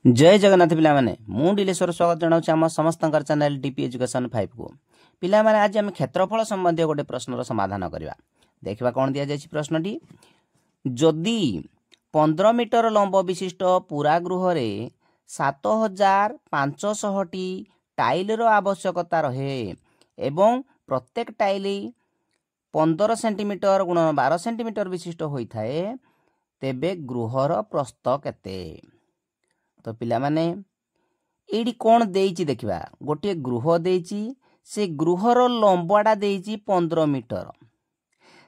जय जगन्नाथ पिलामाने मु डिलेश्वर स्वागत जनाऊँ आम समस्त चैनल डीपी एजुकेशन 5 को पिलामाने आज आम क्षेत्रफल संबंधी गोटे प्रश्नर समाधान करवा देखा कौन दि जाए प्रश्नटी जदि 15 मीटर लंब विशिष्ट पूरा गृह रे 7500 टी टाइल आवश्यकता रहे एवं प्रत्येक टाइल 15 सेंटीमीटर गुण 12 सेंटीमीटर विशिष्ट होता है तेबे गृहर प्रस्थ केते। तो पिला माने एडी कौन देइची देखिबा गोटे गृह देइची से गृहर लंबाटा देइची 15 मीटर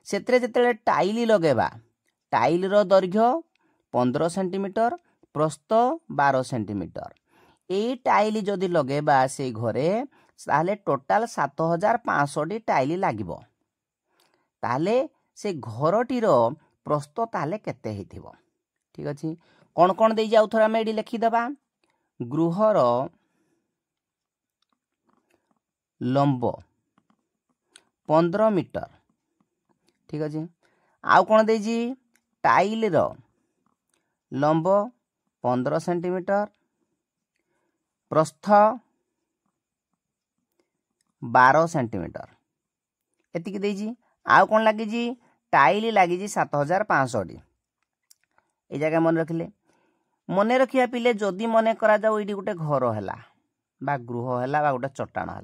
सेतरे जेतेले टाइल लगेबा टाइल रो दैर्घ्य 15 सेंटीमीटर प्रस्थ 12 सेंटीमीटर ए टाइल जदि लगेबा से घरे ताले टोटाल 7500 टी टाइल लागिबो ताले से घरटीर प्रस्थ ताले केते हेथिबो। ठीक अछि कौन कौन दे जाऊ थोड़ा में लिखिदबा गृहर लंब 15 मीटर। ठीक अछि आउ कौन देजी टाइल रो लंब 15 सेंटीमीटर प्रस्थ 12 सेंटीमीटर एतिकी देजी आउ कौन लगी टाइल लगी 7500 टी ए जगह मन रखिले मन रखिया पिले जदि मन करा जाऊ ये गोटे घर है बा गृह है बा गोटे चट्टाण है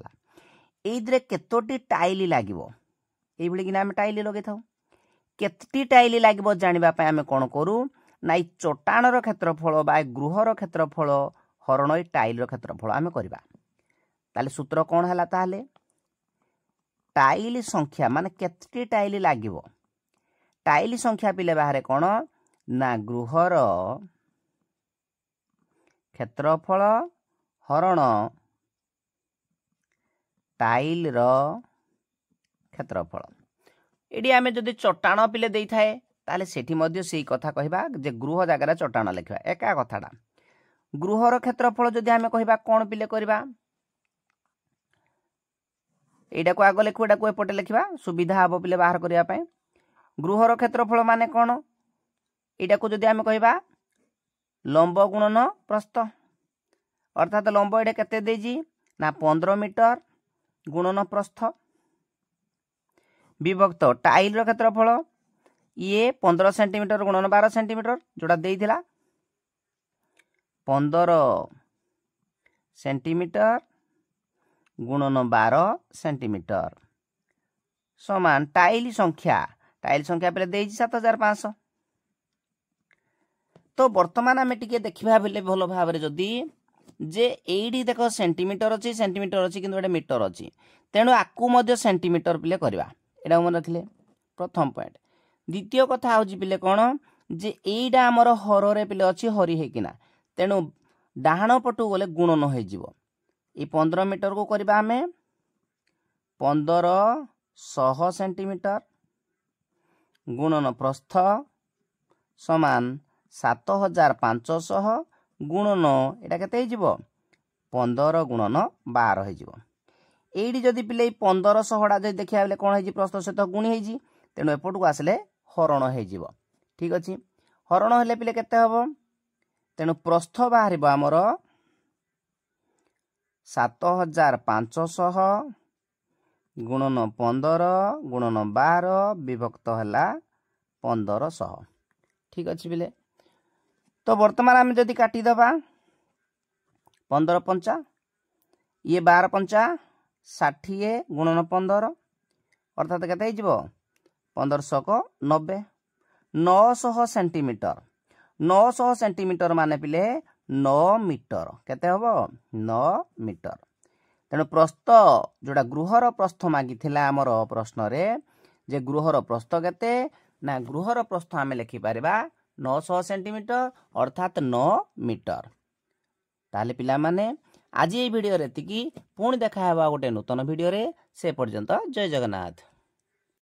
ये केतोटी टाइल लगिबो ये भली कि आम टाइल लगे था केतटी टाइल लगिबो जानिबा आम कौन करू ना चट्टाणर क्षेत्रफल बा गृहर क्षेत्रफल हरण ये टाइल क्षेत्रफल आम करबा ताले सूत्र कौन है ताले टाइल संख्या माने केतटी टाइल लगिबो टाइल संख्या पिले बाहर कौन ना गृहर क्षेत्रफल हरण टाइल रो क्षेत्रफल एडी आमे जदि चट्टाण पिले देई थाए ताले सेठी मध्य सेही कथा कहबा जे गृह जगह चट्टाण लिखबा एका कथाटा गृहर क्षेत्रफल जदि आमे कहबा कोन पिले करबा एडा को आगो लिखु एडा को एपटे लिखबा सुविधा हबो पिले बाहर करिया पय गृहर क्षेत्रफल माने कोन एडा को जदि आमे कहबा लंब गुणन प्रस्थ अर्थात लंब एडे केते देजी ना 15 मीटर गुणन प्रस्थ विभक्त टाइल रो क्षेत्रफल ये 15 सेंटीमीटर गुणन 12 सेंटीमीटर जोड़ा देइथिला 15 सेंटीमीटर गुणन 12 सेंटीमीटर समान टाइल संख्या पे देइछि 7500। तो वर्तमान आम टिके देखा बेले भल भाव जदि जे एडी देख सेंटीमीटर अच्छी किंतु मीटर अच्छी तेणु आकु मध्य सेंटीमीटर पिले करवा एटा मन रखिले प्रथम पॉइंट। द्वितीय कथा हूँ पिले कौन जे एटा आमर हर पिले अच्छी हरी होकिना तेणु डाहाण पटू गले गुणन हो 15 मीटर को करवा आम 1500 सेंटीमीटर गुणन प्रस्थ समान 7500 गुणन एटा केते हिजिबो 15 गुणन 12 हिजिबो एडी जदि पिले 1500 टा जदि देखिया बेले कोन हिजि प्रस्थ सहित गुणी हिजि तेनु एपट को आसले हरण हिजिबो। ठीक अछि हरण हेले पिले केते हबो तेनु प्रस्थ बाहरिबो हमर 7500 गुणन 15 गुणन 12 विभक्त हला 1500। ठीक अछि बिले तो वर्तमान आम जदि काटी दबा 15 पंचा ये 12 पंचा 60 गुणन 15 अर्थात केते हिजिबो 1500 को 90 900 सेंटीमीटर 900 सेंटीमीटर माने पिले 9 मीटर केते हबो 9 मीटर तेणु प्रस्थ जोड़ा गृहर प्रस्थ मागी थिला हमर प्रश्न रे जे गृहर प्रस्थ केते ना गृहर प्रस्थ आमे लिखि पारिबा 900 सेंटीमीटर अर्थात 9 मीटर। ताले पिला माने आज ये वीडियो रे तिकी पुणी देखा हेबा गोटे नूतन वीडियो रे से पर्यंत जय जगन्नाथ।